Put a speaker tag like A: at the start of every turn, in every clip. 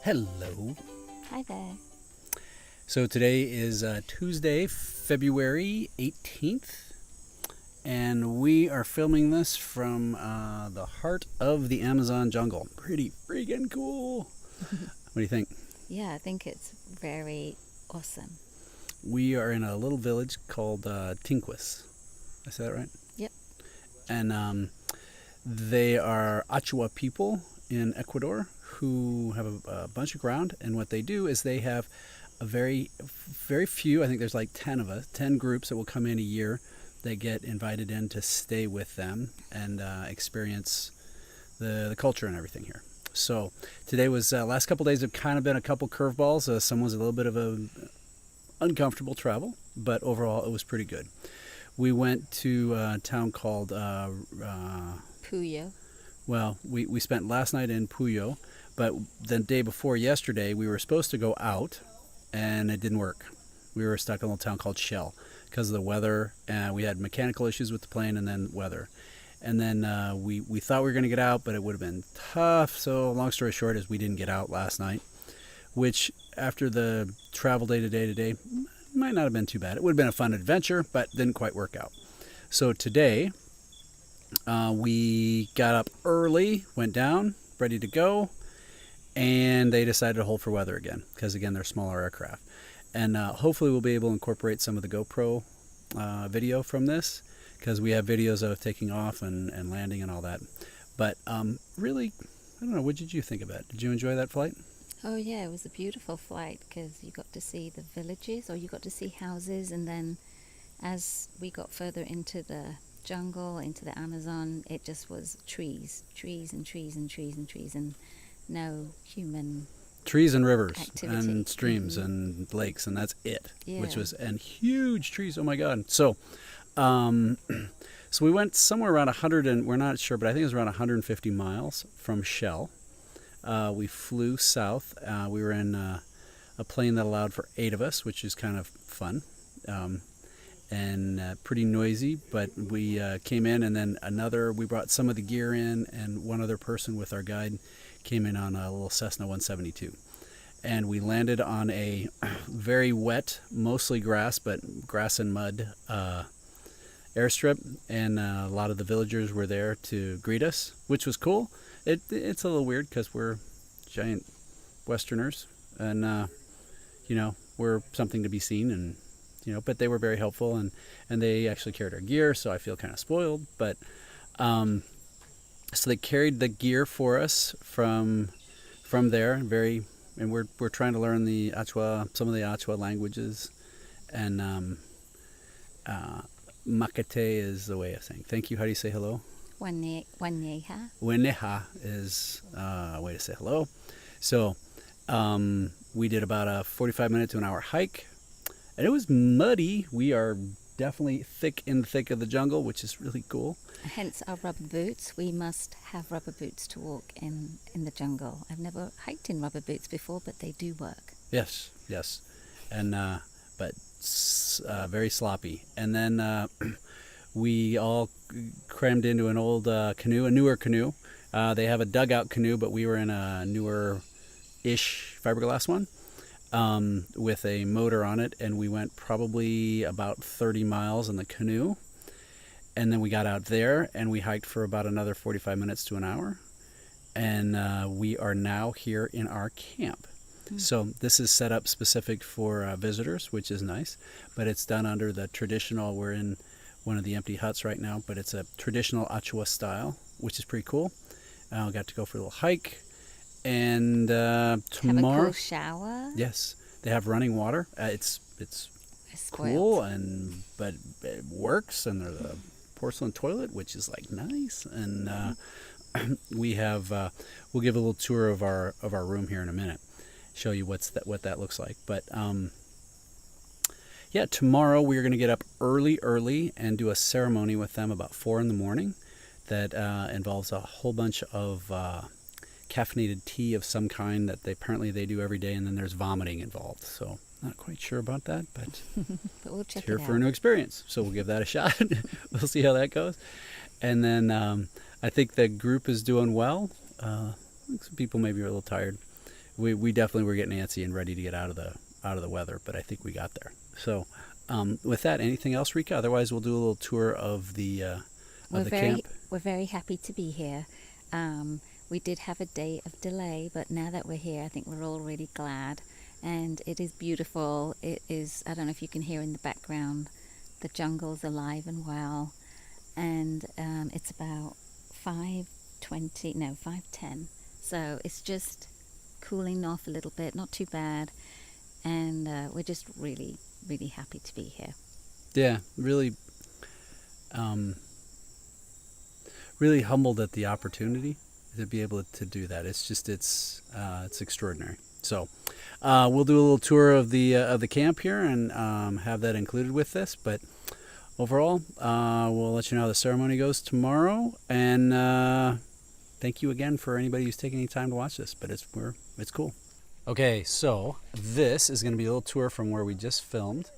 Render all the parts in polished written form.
A: Hello.
B: Hi there.
A: So today is Tuesday, February 18th, and we are filming this from the heart of the Amazon jungle. Pretty freaking cool. What do you think?
B: Yeah, I think it's very awesome.
A: We are in a little village called Tinquis. I say that right?
B: Yep.
A: And they are Achua people in Ecuador who have a bunch of ground, and what they do is they have a very few, I think there's like 10 groups that will come in a year that get invited in to stay with them and experience the culture and everything here. So today was, last couple days have kind of been a couple curveballs. Some was a little bit of a uncomfortable travel, but overall it was pretty good. We went to a town called
B: Puyo.
A: Well, we spent last night in Puyo, but the day before yesterday, we were supposed to go out, and it didn't work. We were stuck in a little town called Shell because of the weather, and we had mechanical issues with the plane and then weather. And then we thought we were going to get out, but it would have been tough. So long story short is we didn't get out last night, which after the travel day to day might not have been too bad. It would have been a fun adventure, but didn't quite work out. So today, we got up early, went down, ready to go, and they decided to hold for weather again because, again, they're smaller aircraft. And hopefully we'll be able to incorporate some of the GoPro video from this because we have videos of taking off and landing and all that. But really, I don't know, what did you think of it? Did you enjoy that flight?
B: Oh yeah, it was a beautiful flight because you got to see the villages, or you got to see houses, and then as we got further into the jungle, into the Amazon, it just was trees and trees and trees and trees, and no human
A: trees and rivers
B: activity.
A: And streams and lakes, and that's it.
B: Yeah.
A: Which was, and huge trees. Oh my God. So so we went somewhere around 100, and we're not sure, but I think it was around 150 miles from Shell. We flew south. We were in a plane that allowed for 8 of us, which is kind of fun. And pretty noisy, but we came in, and then we brought some of the gear in, and one other person with our guide came in on a little Cessna 172. And we landed on a very wet, mostly grass, but grass and mud airstrip, and a lot of the villagers were there to greet us, which was cool. It's a little weird because we're giant Westerners, and we're something to be seen, and but they were very helpful, and they actually carried our gear, so I feel kind of spoiled. But so they carried the gear for us from there, and we're trying to learn some of the Achua languages, and Makate is the way of saying thank you. How do you say hello?
B: Waneha.
A: Weneha is a way to say hello. So we did about a 45-minute to an hour hike, and it was muddy. We are definitely in the thick of the jungle, which is really cool.
B: Hence our rubber boots. We must have rubber boots to walk in the jungle. I've never hiked in rubber boots before, but they do work.
A: Yes, and but very sloppy. And then we all crammed into an old canoe, a newer canoe. They have a dugout canoe, but we were in a newer-ish fiberglass one with a motor on it, and we went probably about 30 miles in the canoe. And then we got out there, and we hiked for about another 45 minutes to an hour. And we are now here in our camp. So this is set up specific for visitors, which is nice, but it's done under the traditional. We're in one of the empty huts right now, but it's a traditional Achua style, which is pretty cool. I got to go for a little hike, and tomorrow,
B: have a cool shower.
A: Yes, they have running water. It's cool, but it works, and there's a porcelain toilet, which is like nice, and we have we'll give a little tour of our room here in a minute. Show you what that looks like. But tomorrow we're going to get up early and do a ceremony with them about 4 a.m. that involves a whole bunch of caffeinated tea of some kind that they do every day, and then there's vomiting involved. So not quite sure about that, but,
B: but we'll check
A: here
B: it out.
A: For a new experience. So we'll give that a shot. We'll see how that goes. And then I think the group is doing well. Some people maybe are a little tired. we definitely were getting antsy and ready to get out of the weather, but I think we got there. So with that, anything else, Rika? Otherwise, we'll do a little tour of the camp.
B: We're very happy to be here. We did have a day of delay, but now that we're here, I think we're all really glad. And it is beautiful. It is, I don't know if you can hear in the background, the jungle's alive and well. And it's about 5:10. So it's just cooling off a little bit, not too bad. And we're just really, really happy to be here.
A: Yeah, really, really humbled at the opportunity to be able to do that. It's extraordinary. So we'll do a little tour of the camp here and have that included with this. But overall, we'll let you know how the ceremony goes tomorrow. And thank you again for anybody who's taking any time to watch this. But it's cool. Okay, so this is going to be a little tour from where we just filmed.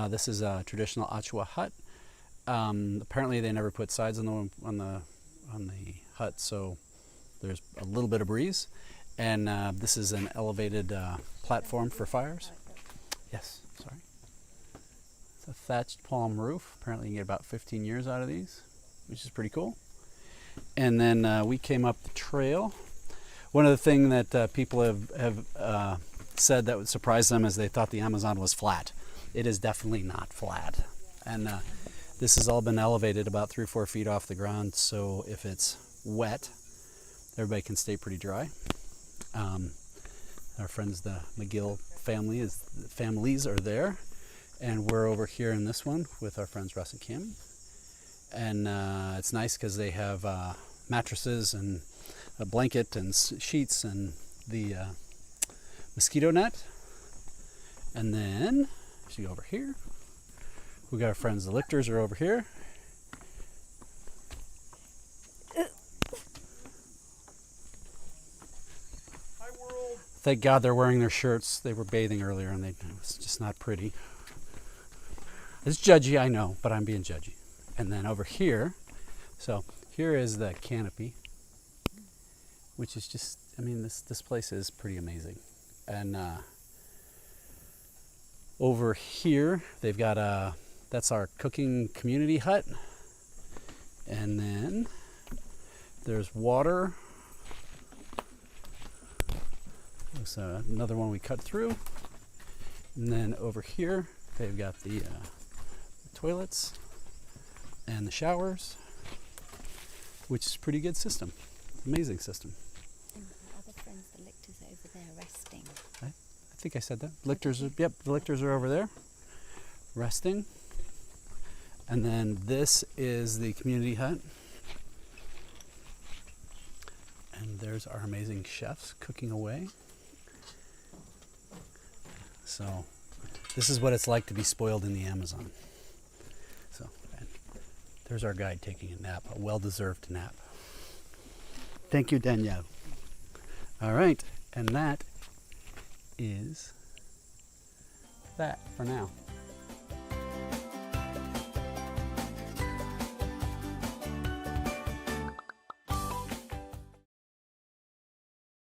A: This is a traditional Achua hut. Apparently, they never put sides on the hut, so there's a little bit of breeze. And this is an elevated platform for fires. Yes, sorry. It's a thatched palm roof. Apparently, you can get about 15 years out of these, which is pretty cool. And then we came up the trail. One of the things that people have said that would surprise them is they thought the Amazon was flat. It is definitely not flat. And this has all been elevated about 3 or 4 feet off the ground, so if it's wet, everybody can stay pretty dry. Our friends, the McGill families are there, and we're over here in this one with our friends Russ and Kim. And it's nice because they have mattresses and a blanket and sheets and the mosquito net. And then, as you go over here, we got our friends the Lichters are over here. Hi, world. Thank God they're wearing their shirts. They were bathing earlier and it was just not pretty. It's judgy, I know, but I'm being judgy. And then over here, so here is the canopy, which is just, I mean, this place is pretty amazing. And over here, they've got that's our cooking community hut. And then there's water. There's another one we cut through. And then over here, they've got the toilets and the showers, which is a pretty good system. Amazing system.
B: And our other friends, the Lichters, are over there resting.
A: I think I said that. Lichters, yep, the Lichters are over there resting. And then this is the community hut. And there's our amazing chefs cooking away. So this is what it's like to be spoiled in the Amazon. So and there's our guide taking a nap, a well-deserved nap. Thank you, Danielle. All right, and that is that for now.